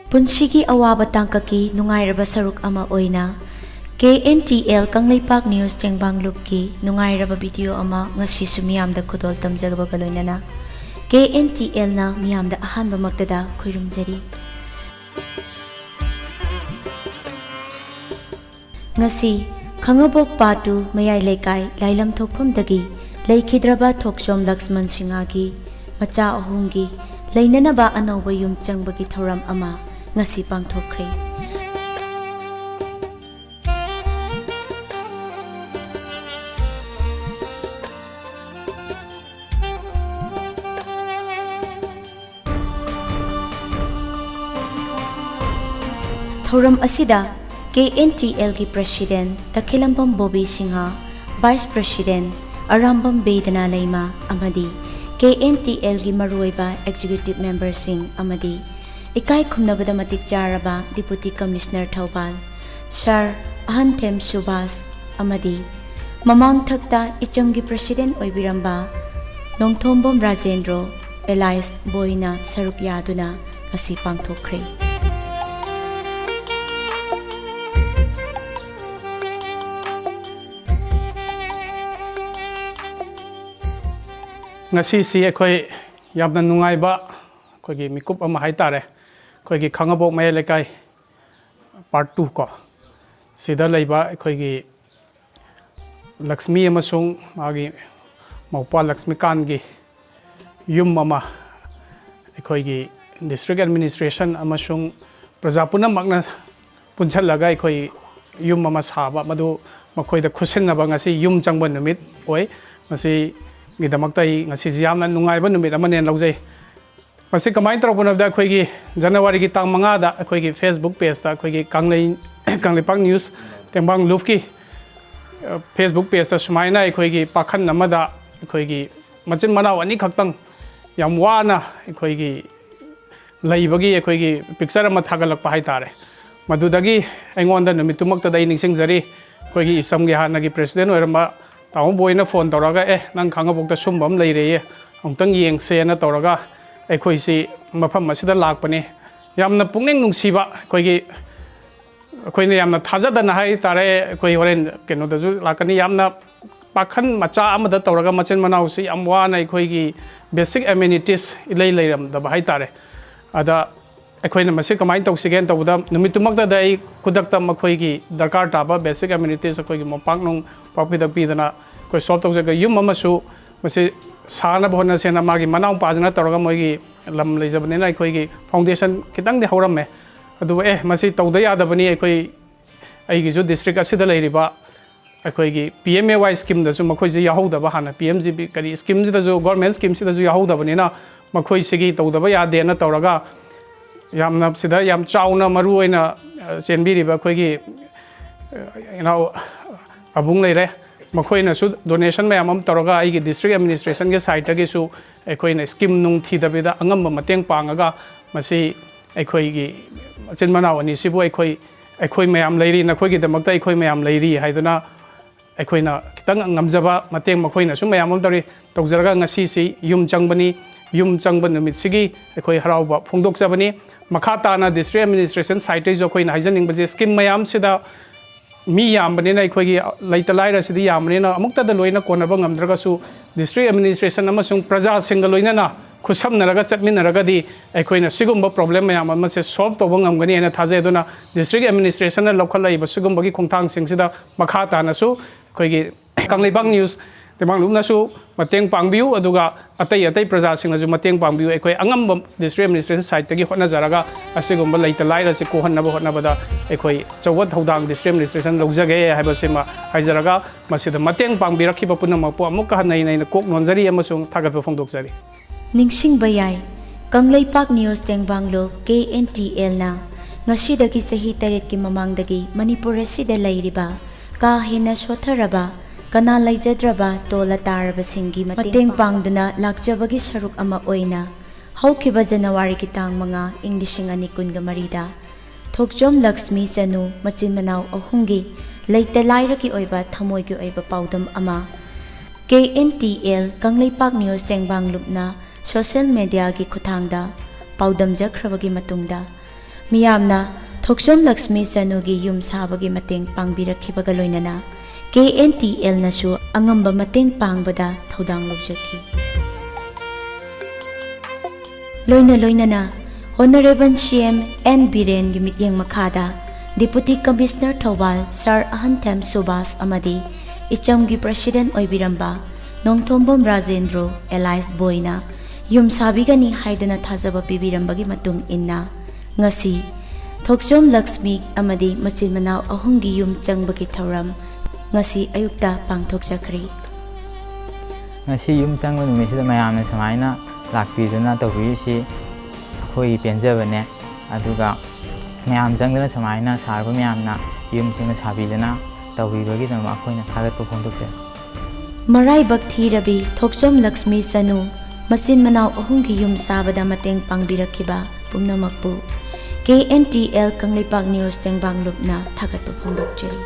Punsigi awaba tangkaki nungairaba saruk ama oina KNTL Kangleipak News Tengbang Lupki nungairaba video ama ngasi su miyamda khudol tamjagaba galoinana KNTL na miyamda ahanba maktada khoirumjari ngasi Khangabok patu Mayai Leikai Lai Lam thokpamdagi leikhidraba Thokchom Laxmi Chanugi Machin lainanaba anawba yum changbagi thoram ama ngasi pangthokkhre thoram asida KNTL ki President Takilambam Singh, Vice President Arambam Bedana Laima amadi KNTL ki maruiba Executive Member Singh amadi Ikai Khumnabada Matik Jaraba Deputy Commissioner Thoubal DC Ahanthem Subash amadi Mamang Thakta Ichamgi President Oibiramba Nongthombam Rajendro Elias Boyna Sarup Yaduna ngasi pangthokkhre ngasi si ekhoi yamna nungaiba khogi mikup ama haitare khogi Khangabok Mayai Leikai part 2 ko sida leiba khogi Laxmi amasung magi maupa Laxmi kan gi yum mama khogi district administration amasung prajapuna magna punchalaga khoi yum mama saba madu makhoi da khutsinnakhaba ngasi yum changba numit oi ngasi gidamaktai ngasi yamna nungaiba numit amane laujai masi kamai trawbunabda khoigi January gi tang manga da khoigi Facebook page da khoigi Kangleipak news Tengbang lufki Facebook page da sumaina khoigi pakhan namada khoigi machin manaw ani khaktang yam wana khoigi laibagi khoigi picture ama thagalakpa haitare madudagi aingonda numitumakta dai ningsingjari khoigi isamgi hanagi president oiramba taung boyna phone toraga nang Khangabok da sumbam leire amtang yengse na toraga ekhoisi mafam asida lakpani yamna pungning nungsiba khoigi khoine yamna thajadana hai tare khoi horen keno daju lakani yamna pakhan macha amada toraga machin manausi amwana khoigi basic amenities ilai leiram da hai tare ada ekhoina masi kamai tausigen tawda numitumakta dai kudakta makhoigi darkar taba basic amenities khoigi mopang nong papida pidana koi solve tawjaga yum amasu masi sana bhona sena magi manaw pajana tawraga moigi lam leijabane na khoigi foundation kitang de horamme adu masi tawda yadabani khoi aigi jo district asida leiriba khoigi PMAY scheme da ju makhoi ji yahodaba hana PMGB kari scheme ji da ju government scheme si da ju yahodabani na makhoi sigi tawdaba yade na tawraga yamna sida yam chauna maru oina chenbiriba khoigi abung leire makhoina su donation mayam am toroga aigi district administration ge site ge su ekhoina scheme nung thidabida angamba mateng pangaga masi ekhoigi chin manaw ani sibu ekhoi mayam leiri na khoigi damakta ekhoi mayam leiri haiduna ekhoina kitang ngamjaba mateng makhoina su mayam am tori tawjaraga ngasi si yum changbani yum changban numit sigi ekhoi harauba phongdokjabani makhata na district administration site jo khoina haijaning baje scheme mayam sida mi yambane na khoigi laita laira sidi yamane na amukta da loina konaba ngamdraga su district administration amasung praja single loina na khusam naraga chatmin naraga di ekhoina sigumba problem mayam ama se solve to bangam gani na thaje dona district administration na lokhalai ba sigumba gi khongthang singsida makhata na su khoigi Kangleipak news Tengbang lumna su mateng pangbiu aduga atai praja sing aju mateng pangbiu ekhoi angam district administration site tagi hotna jaraga asigumba laita laira se ko hotna bada ekhoi chawat hodang district administration logjage haiba sema haijaraga masida mateng pangbirakhiba punama po amuk hanai nai kok nonjari amasung thagat phongdok jari ningsing bayai Kangleipak news Tengbang lo KNTL na ngasidagi sahi taret ki mamangdagi Manipur asida lairiba ka hina sotharaba kana leijadraba tola taraba singi mateng pangduna lakjabagi saruk ama oina haukiba January ki tang mga Englishing ani kunga marida Thokchom Laxmi Chanu Machin manaw ahungi leita laira ki oiba thamoi ki oiba paudam ama KNTL Kangleipak news Tengbang lupna social media ki khuthangda paudam jakrabagi matungda Miyamna Thokchom Laxmi Chanugi yum sabagi mateng pangbikhiba loinana KNTL nasu angamba mateng pangbada thodang lawjaki. Loinana Honorable CM N Biren gi Mityeng makhada Deputy Commissioner Thoubal DC Ahanthem Subash amadi Ichamgi President oibiramba Nongthombam Rajendro Elias Boyna yum sabigani haiduna thazaba pibirambagi matung inna ngasi Thokchom Laxmi amadi machin manau ahumgi yum changbagi thauram ngasi ayukta pangthokchakhre. Ngasi yum changba numisida mayamna samaina lakpiduna tawbisi khoi penjabane aduga mayam changdana samaina sarba mayamna yum singna sabidana tawbibagi dama khoina thagatpa phondokse. Marai Bhakti Rabi Thokchom Laxmi Chanu machin manau ahumgi yum sabada mateng pangbikhiba pumnamakpu KNTL Kangleipak News Tengbang lupna thagatpa phondokcheri.